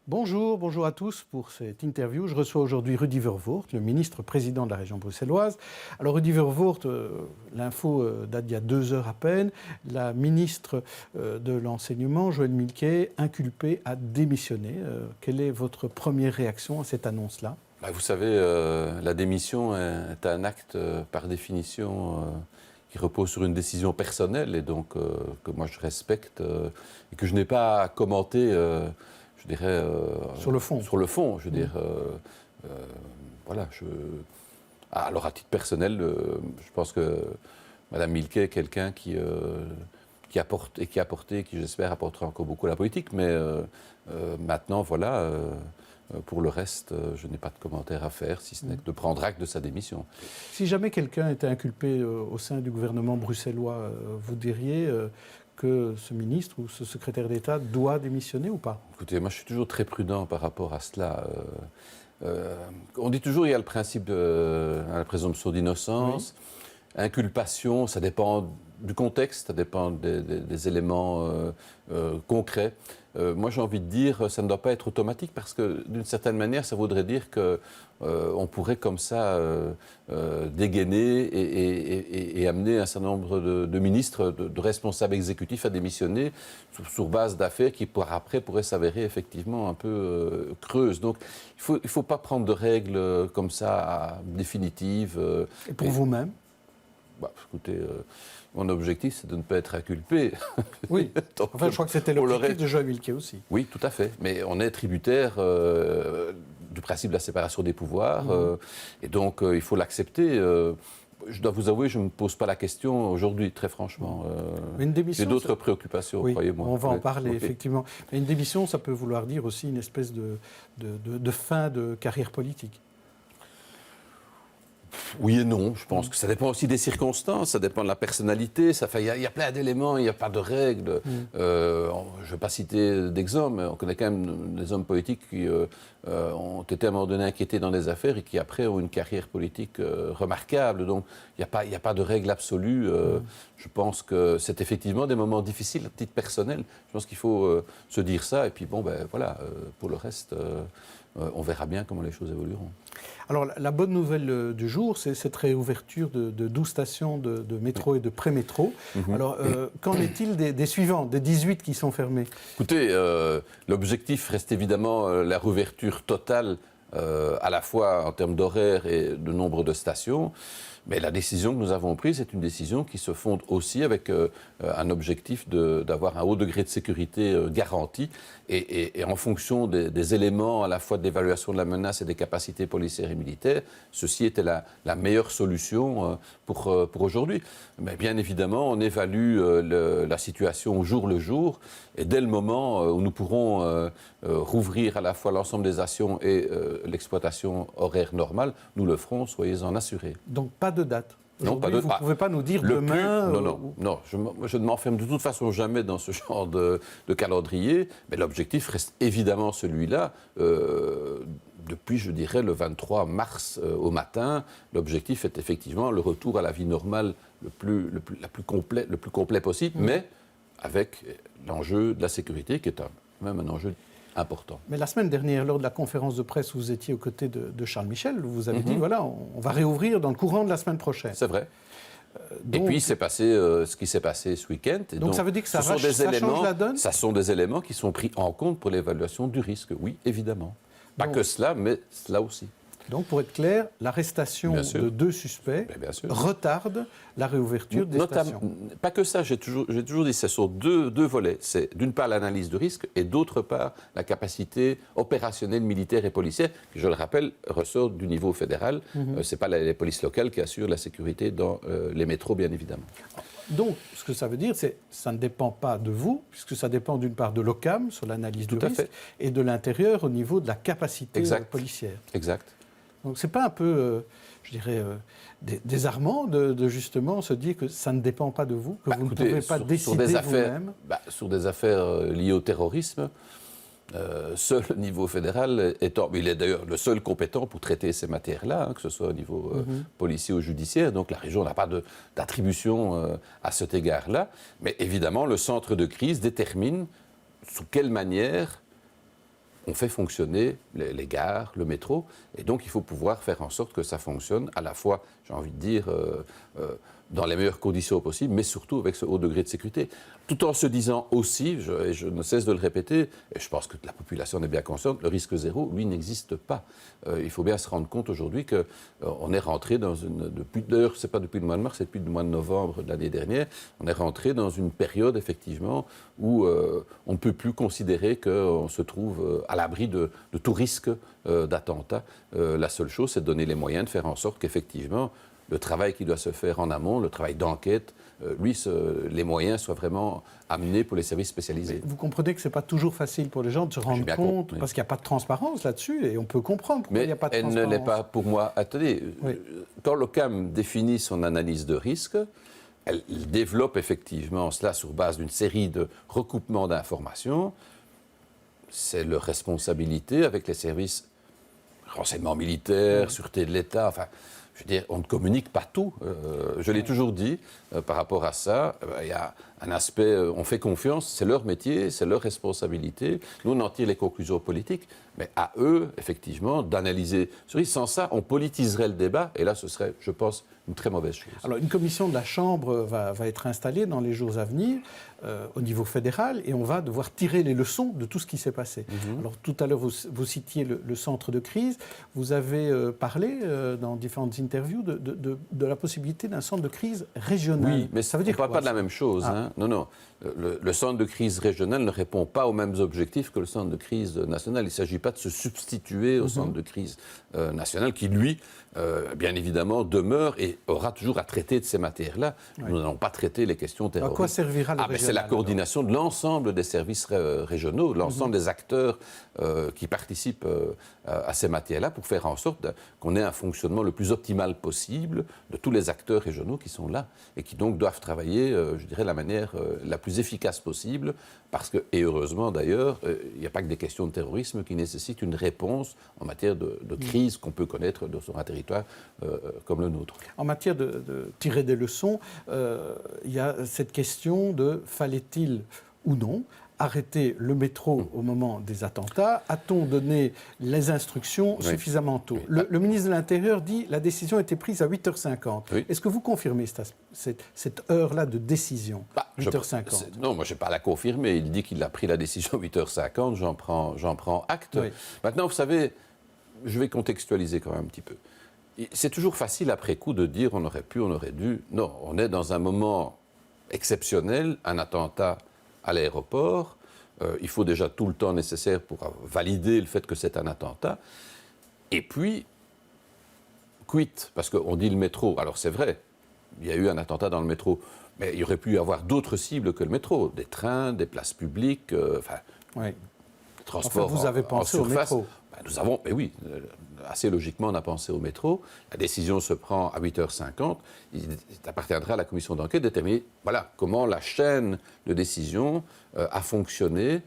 Bonjour à tous pour cette interview. Je reçois aujourd'hui Rudy Vervoort, le ministre-président de la région bruxelloise. Alors Rudy Vervoort, l'info date d'il y a 2 heures à peine. La ministre de l'Enseignement, Joëlle Milquet, inculpée, a démissionné. Quelle est votre première réaction à cette annonce-là ? Vous savez, la démission est un acte par définition qui repose sur une décision personnelle et donc que moi je respecte et que je n'ai pas à commenter. Je dirais, sur le fond. Sur le fond, je veux dire. Voilà, alors, à titre personnel, je pense que Mme Milquet est quelqu'un qui apporte et qui a apporté, qui j'espère apportera encore beaucoup à la politique. Mais maintenant, voilà, pour le reste, je n'ai pas de commentaire à faire, si ce n'est que de prendre acte de sa démission. Si jamais quelqu'un était inculpé au sein du gouvernement bruxellois, vous diriez que ce ministre ou ce secrétaire d'État doit démissionner ou pas ? Écoutez, moi je suis toujours très prudent par rapport à cela. On dit toujours qu'il y a le principe de la présomption d'innocence. Oui. Inculpation, ça dépend du contexte, ça dépend des éléments concrets. Moi j'ai envie de dire, ça ne doit pas être automatique parce que d'une certaine manière, ça voudrait dire qu'on pourrait comme ça dégainer et amener un certain nombre de ministres, de responsables exécutifs à démissionner sur base d'affaires qui par après pourraient s'avérer effectivement un peu creuses. Donc il faut pas prendre de règles comme ça définitives. Et pour vous-même ? Écoutez, mon objectif, c'est de ne pas être inculpé. Oui, enfin, je crois que c'était l'objectif de Joëlle Milquet aussi. Oui, tout à fait. Mais on est tributaire du principe de la séparation des pouvoirs. Et donc, il faut l'accepter. Je dois vous avouer, je ne me pose pas la question aujourd'hui, très franchement. Une démission, j'ai d'autres préoccupations, oui, croyez-moi. On va en parler, effectivement. Mais une démission, ça peut vouloir dire aussi une espèce de fin de carrière politique. Oui et non, je pense que ça dépend aussi des circonstances, ça dépend de la personnalité, il y a plein d'éléments, il n'y a pas de règles. Je ne vais pas citer d'exemples, mais on connaît quand même des hommes politiques qui ont été à un moment donné inquiétés dans des affaires et qui après ont une carrière politique remarquable. Donc il n'y a pas de règle absolue. Je pense que c'est effectivement des moments difficiles à titre personnel. Je pense qu'il faut se dire ça et puis bon, voilà, pour le reste, on verra bien comment les choses évolueront. Alors, la bonne nouvelle du jour, c'est cette réouverture de 12 stations de métro et de pré-métro. Alors, qu'en est-il des suivantes, des 18 qui sont fermées ? Écoutez, l'objectif reste évidemment la réouverture totale, à la fois en termes d'horaire et de nombre de stations. Mais la décision que nous avons prise, c'est une décision qui se fonde aussi avec un objectif d'avoir un haut degré de sécurité garanti et en fonction des éléments à la fois d'évaluation de la menace et des capacités policières et militaires, ceci était la meilleure solution pour aujourd'hui. Mais bien évidemment, on évalue la situation au jour le jour et dès le moment où nous pourrons rouvrir à la fois l'ensemble des stations et l'exploitation horaire normale, nous le ferons, soyez-en assurés. Donc pas de date. Non, pas de vous ne pouvez pas nous dire demain... Non, je ne m'enferme de toute façon jamais dans ce genre de calendrier, mais l'objectif reste évidemment celui-là. Depuis, je dirais, le 23 mars au matin, l'objectif est effectivement le retour à la vie normale le plus complet possible, mais avec l'enjeu de la sécurité qui est même un enjeu important. Mais la semaine dernière, lors de la conférence de presse où vous étiez aux côtés de Charles Michel, vous avez dit, voilà, on va réouvrir dans le courant de la semaine prochaine. C'est vrai. Et puis, c'est passé ce qui s'est passé ce week-end. Et donc, ça veut dire que ça change la donne ? Ça sont des éléments qui sont pris en compte pour l'évaluation du risque, oui, évidemment. Pas que cela, mais cela aussi. Donc, pour être clair, l'arrestation de 2 suspects retarde la réouverture des stations. Pas que ça, j'ai toujours dit, ce sont deux volets. C'est d'une part l'analyse de risque et d'autre part la capacité opérationnelle, militaire et policière, qui, je le rappelle, ressort du niveau fédéral. Ce n'est pas les polices locales qui assurent la sécurité dans les métros, bien évidemment. Donc, ce que ça veut dire, c'est que ça ne dépend pas de vous, puisque ça dépend d'une part de l'OCAM, sur l'analyse du risque, et de l'intérieur au niveau de la capacité policière. Exact. Donc, ce n'est pas un peu, je dirais, désarmant de justement se dire que ça ne dépend pas de vous, que vous ne pouvez pas décider vous-même. Sur des affaires liées au terrorisme, seul le niveau fédéral étant... Il est d'ailleurs le seul compétent pour traiter ces matières-là, que ce soit au niveau policier ou judiciaire. Donc la région n'a pas d'attribution à cet égard-là. Mais évidemment, le centre de crise détermine sous quelle manière on fait fonctionner les gares, le métro, et donc il faut pouvoir faire en sorte que ça fonctionne à la fois, j'ai envie de dire, dans les meilleures conditions possibles, mais surtout avec ce haut degré de sécurité. Tout en se disant aussi, et je ne cesse de le répéter, et je pense que la population en est bien consciente, le risque zéro, lui, n'existe pas. Il faut bien se rendre compte aujourd'hui qu'on est rentré dans d'ailleurs, ce n'est pas depuis le mois de mars, c'est depuis le mois de novembre de l'année dernière, on est rentré dans une période, effectivement, où on ne peut plus considérer qu'on se trouve à l'abri de tout risque d'attentat. La seule chose, c'est de donner les moyens de faire en sorte qu'effectivement, le travail qui doit se faire en amont, le travail d'enquête, les moyens soient vraiment amenés pour les services spécialisés. Mais vous comprenez que ce n'est pas toujours facile pour les gens de se rendre compte, parce qu'il n'y a pas de transparence là-dessus, et on peut comprendre pourquoi il n'y a pas de transparence. Mais elle ne l'est pas pour moi. Attendez, quand l'OCAM définit son analyse de risque, elle développe effectivement cela sur base d'une série de recoupements d'informations. C'est leur responsabilité avec les services renseignement militaire, sûreté de l'État, enfin... Je veux dire, on ne communique pas tout. Je l'ai toujours dit, par rapport à ça, il y a un aspect, on fait confiance, c'est leur métier, c'est leur responsabilité. Nous, on en tire les conclusions politiques, mais à eux, effectivement, d'analyser. Sans ça, on politiserait le débat, et là, ce serait, je pense, une très mauvaise chose. Alors, une commission de la Chambre va être installée dans les jours à venir, au niveau fédéral, et on va devoir tirer les leçons de tout ce qui s'est passé. Alors, tout à l'heure, vous citiez le centre de crise. Vous avez parlé, dans différentes interviews, de la possibilité d'un centre de crise régional. Oui, mais ça veut dire on ne parle pas de la même chose. Hein. Non. Le centre de crise régional ne répond pas aux mêmes objectifs que le centre de crise national. Il ne s'agit pas de se substituer au centre de crise national qui, lui, bien évidemment, demeure et aura toujours à traiter de ces matières-là. Oui. Nous n'allons pas traiter les questions terroristes. À quoi servira le régional? C'est la coordination de l'ensemble des services régionaux, de l'ensemble des acteurs qui participent à ces matières-là pour faire en sorte qu'on ait un fonctionnement le plus optimal possible de tous les acteurs régionaux qui sont là et qui donc doivent travailler, je dirais, de la manière la plus efficace possible parce que, et heureusement d'ailleurs, il n'y a pas que des questions de terrorisme qui nécessitent une réponse en matière de crise qu'on peut connaître sur un territoire comme le nôtre. En matière de tirer des leçons, il y a cette question de fallait-il ou non arrêter le métro au moment des attentats? A-t-on donné les instructions suffisamment tôt? Le ministre de l'Intérieur dit que la décision a été prise à 8h50. Oui. Est-ce que vous confirmez cette heure-là de décision, 8h50? Non, moi je n'ai pas à la confirmer. Il dit qu'il a pris la décision à 8h50, j'en prends acte. Oui. Maintenant, vous savez, je vais contextualiser quand même un petit peu. C'est toujours facile après coup de dire on aurait pu, on aurait dû. Non, on est dans un moment exceptionnel, un attentat à l'aéroport. Il faut déjà tout le temps nécessaire pour valider le fait que c'est un attentat. Et puis, quid, parce qu'on dit le métro. Alors c'est vrai, il y a eu un attentat dans le métro, mais il y aurait pu y avoir d'autres cibles que le métro. Des trains, des places publiques, transports vous avez pensé en au surface. métro. Nous avons, mais oui, assez logiquement, on a pensé au métro. La décision se prend à 8h50. Il appartiendra à la commission d'enquête de déterminer comment la chaîne de décision a fonctionné,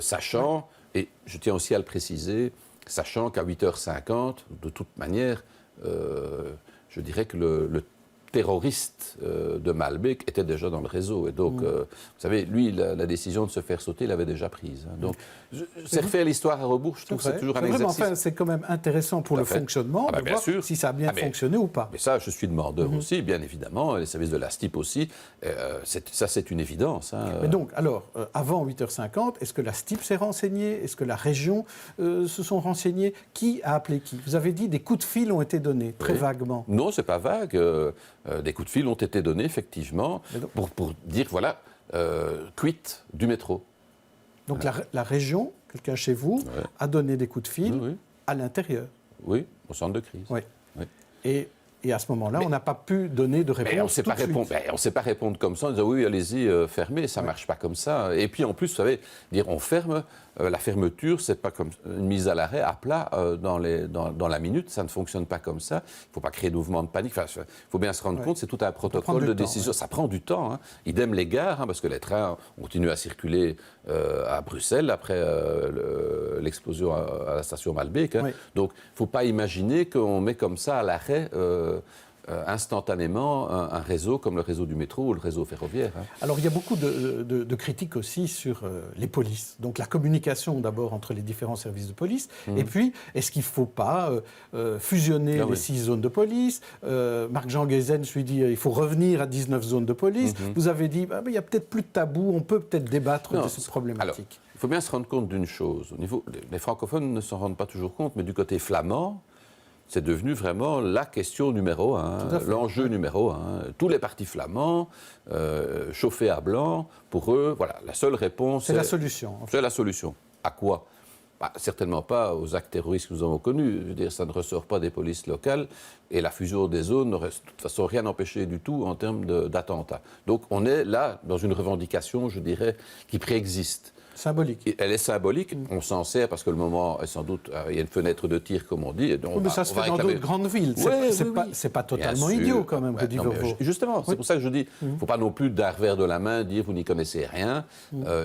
sachant, et je tiens aussi à le préciser, sachant qu'à 8h50, de toute manière, je dirais que le terroriste de Malbec était déjà dans le réseau. Et donc, vous savez, lui, la décision de se faire sauter, il l'avait déjà prise. Donc, c'est refaire l'histoire à rebours, je trouve que c'est toujours un exercice. Enfin, c'est quand même intéressant pour le fonctionnement de voir si ça a bien fonctionné ou pas. Mais ça, je suis demandeur aussi, bien évidemment, les services de la STIP aussi. Ça, c'est une évidence. Mais donc, alors, avant 8h50, est-ce que la STIP s'est renseignée? Est-ce que la région se sont renseignés? Qui a appelé qui? Vous avez dit des coups de fil ont été donnés, très vaguement. Non, c'est pas vague. Des coups de fil ont été donnés, effectivement, pour dire, quid du métro. Donc la région, quelqu'un chez vous, a donné des coups de fil à l'intérieur. Oui, au centre de crise. Oui. Et à ce moment-là, on n'a pas pu donner de réponse. On ne sait pas répondre comme ça en disant oui, allez-y, fermez, ça ne marche pas comme ça. Et puis en plus, vous savez, dire on ferme, la fermeture, ce n'est pas comme une mise à l'arrêt à plat dans la minute, ça ne fonctionne pas comme ça. Il ne faut pas créer de mouvement de panique. Il faut bien se rendre compte, c'est tout un protocole de décision. Ça prend du temps. Hein. Idem les gares, parce que les trains ont continué à circuler à Bruxelles après l'explosion à la station Malbec. Hein. Donc il ne faut pas imaginer qu'on met comme ça à l'arrêt instantanément un réseau comme le réseau du métro ou le réseau ferroviaire. Alors il y a beaucoup de critiques aussi sur les polices. Donc la communication d'abord entre les différents services de police. Et puis, est-ce qu'il ne faut pas fusionner les 6 zones de police? Marc-Jean Guézens lui dit qu'il faut revenir à 19 zones de police. Vous avez dit il y a peut-être plus de tabou, on peut peut-être débattre de cette problématique. Alors, il faut bien se rendre compte d'une chose. Les francophones ne s'en rendent pas toujours compte, mais du côté flamand, c'est devenu vraiment la question numéro 1, l'enjeu numéro 1. Tous les partis flamands, chauffés à blanc, pour eux, voilà, la seule réponse... C'est la solution. En fait. C'est la solution. À quoi? Certainement pas aux actes terroristes que nous avons connus. Je veux dire, ça ne ressort pas des polices locales et la fusion des zones n'aurait de toute façon rien empêché du tout en termes d'attentats. Donc on est là dans une revendication, je dirais, qui préexiste. Symbolique. Elle est symbolique, on s'en sert parce que le moment est sans doute, il y a une fenêtre de tir, comme on dit. Et donc mais ça se fait dans d'autres grandes villes. C'est pas totalement idiot quand même, Redivervoort. Justement, c'est pour ça que je dis, il ne faut pas non plus d'un revers de la main dire vous n'y connaissez rien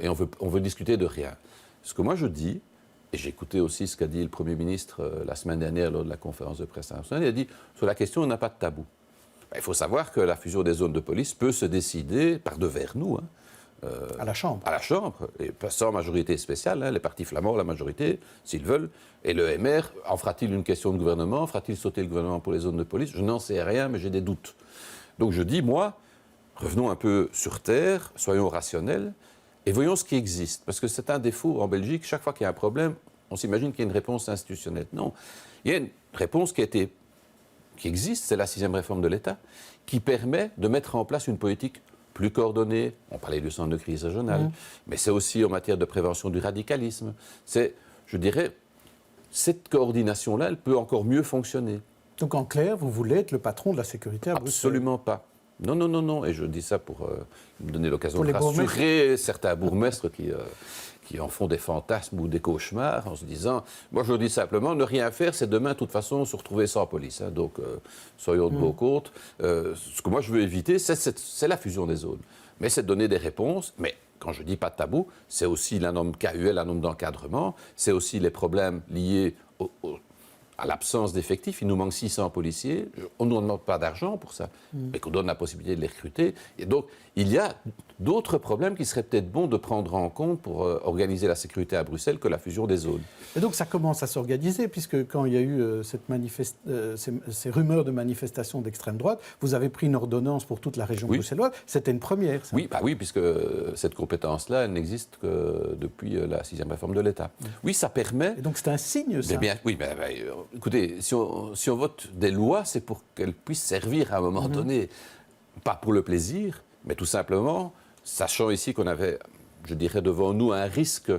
et on veut discuter de rien. Ce que moi je dis, et j'ai écouté aussi ce qu'a dit le Premier ministre la semaine dernière lors de la conférence de presse internationale, il a dit sur la question on n'a pas de tabou. Il faut savoir que la fusion des zones de police peut se décider par devers nous. À la Chambre. À la Chambre, et sans majorité spéciale, les partis flamands, la majorité, s'ils veulent. Et le MR, en fera-t-il une question de gouvernement? Fera-t-il sauter le gouvernement pour les zones de police? Je n'en sais rien, mais j'ai des doutes. Donc je dis, moi, revenons un peu sur terre, soyons rationnels, et voyons ce qui existe. Parce que c'est un défaut en Belgique, chaque fois qu'il y a un problème, on s'imagine qu'il y a une réponse institutionnelle. Non, il y a une réponse qui existe, c'est la 6e réforme de l'État, qui permet de mettre en place une politique plus coordonnée. On parlait du centre de crise régional, mais c'est aussi en matière de prévention du radicalisme. C'est, je dirais, cette coordination-là, elle peut encore mieux fonctionner. Donc en clair, vous voulez être le patron de la sécurité à Bruxelles? Absolument pas. Non, non, non, non. Et je dis ça pour me donner l'occasion de rassurer certains bourgmestres qui en font des fantasmes ou des cauchemars en se disant, moi je dis simplement, ne rien faire, c'est demain de toute façon se retrouver sans police. Donc soyons de beaux côtes. Ce que moi je veux éviter, c'est la fusion des zones. Mais c'est de donner des réponses. Mais quand je dis pas de tabou, c'est aussi la norme KUL, la norme d'encadrement, c'est aussi les problèmes liés à l'absence d'effectifs. Il nous manque 600 policiers. On ne demande pas d'argent pour ça, mais qu'on donne la possibilité de les recruter. Et donc, il y a d'autres problèmes qui seraient peut-être bons de prendre en compte pour organiser la sécurité à Bruxelles que la fusion des zones. Et donc, ça commence à s'organiser, puisque quand il y a eu ces rumeurs de manifestations d'extrême droite, vous avez pris une ordonnance pour toute la région bruxelloise. C'était une première, ça. Oui, puisque cette compétence-là, elle n'existe que depuis la 6e réforme de l'État. Oui, ça permet... Et donc, c'est un signe, ça. Écoutez, si on vote des lois, c'est pour qu'elles puissent servir à un moment donné, pas pour le plaisir, mais tout simplement, sachant ici qu'on avait, je dirais, devant nous un risque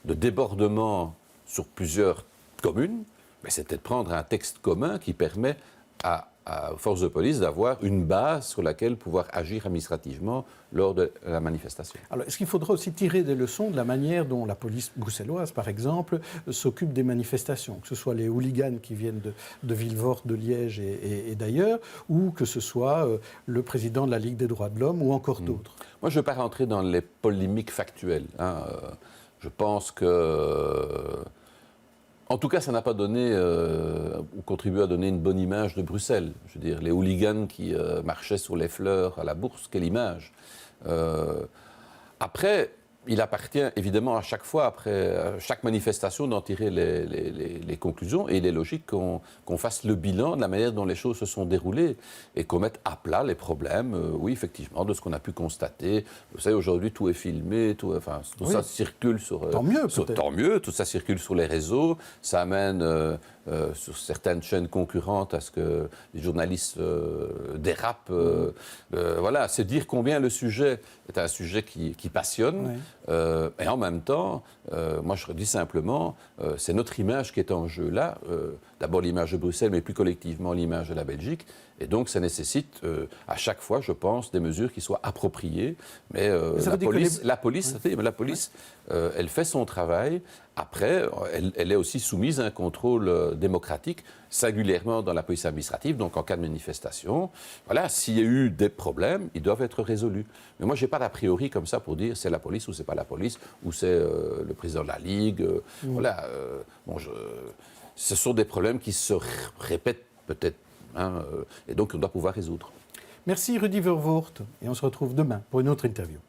de débordement sur plusieurs communes, mais c'était de prendre un texte commun qui permet aux forces de police d'avoir une base sur laquelle pouvoir agir administrativement lors de la manifestation. Alors, est-ce qu'il faudra aussi tirer des leçons de la manière dont la police bruxelloise, par exemple, s'occupe des manifestations, que ce soit les hooligans qui viennent de Vilvoorde, de Liège et d'ailleurs, ou que ce soit le président de la Ligue des droits de l'homme ou encore d'autres? Moi, je ne veux pas rentrer dans les polémiques factuelles. Je pense que... En tout cas, ça n'a pas donné ou contribué à donner une bonne image de Bruxelles. Je veux dire, les hooligans qui marchaient sur les fleurs à la Bourse, quelle image. Après, il appartient évidemment à chaque fois, après chaque manifestation, d'en tirer les conclusions. Et il est logique qu'on fasse le bilan de la manière dont les choses se sont déroulées et qu'on mette à plat les problèmes, oui, effectivement, de ce qu'on a pu constater. Vous savez, aujourd'hui, tout est filmé, tout ça circule sur... Tant mieux, tant mieux, tout ça circule sur les réseaux. Ça amène sur certaines chaînes concurrentes à ce que les journalistes dérapent. Voilà, c'est dire combien le sujet est un sujet qui passionne. Oui. Et en même temps, moi je dis simplement, c'est notre image qui est en jeu là. D'abord l'image de Bruxelles, mais plus collectivement l'image de la Belgique. Et donc ça nécessite à chaque fois, je pense, des mesures qui soient appropriées. Mais la police, elle fait son travail. Après, elle est aussi soumise à un contrôle démocratique, singulièrement dans la police administrative. Donc en cas de manifestation, voilà, s'il y a eu des problèmes, ils doivent être résolus. Mais moi, je n'ai pas d'a priori comme ça pour dire c'est la police ou c'est pas la police, ou c'est le président de la Ligue. Voilà. Ce sont des problèmes qui se répètent peut-être et donc on doit pouvoir résoudre. Merci Rudy Vervoort et on se retrouve demain pour une autre interview.